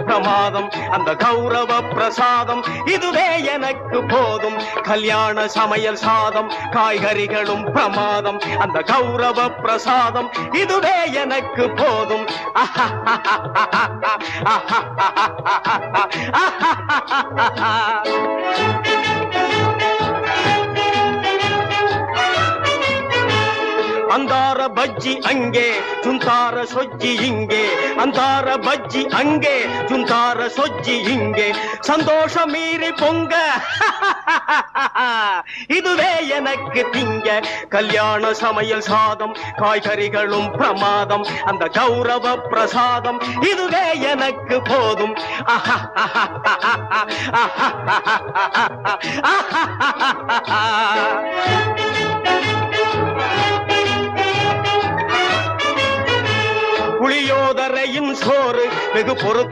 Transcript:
பிரமாதம் அந்த கௌரவ பிரசாதம் இதுவே எனக்கு போதும். கல்யாண சமையல் சாதம் காய்கறிகளும் பிரமாதம் அந்த கௌரவ பிரசாதம் இதுவே எனக்கு போதும். அந்தார பஜ்ஜி அங்கே சுந்தார சொஜ்ஜி இங்கே, அந்தார பஜ்ஜி அங்கே சுந்தார சொஜ்ஜி இங்கே, சந்தோஷம் மீறி பொங்க இதுவே எனக்கு திங்க. கல்யாண சமையல் சாதம் காய்கறிகளும் பிரமாதம் அந்த கௌரவ பிரசாதம் இதுவே எனக்கு போதும். புளியோதரையின் சோறு வெகு பொருத்த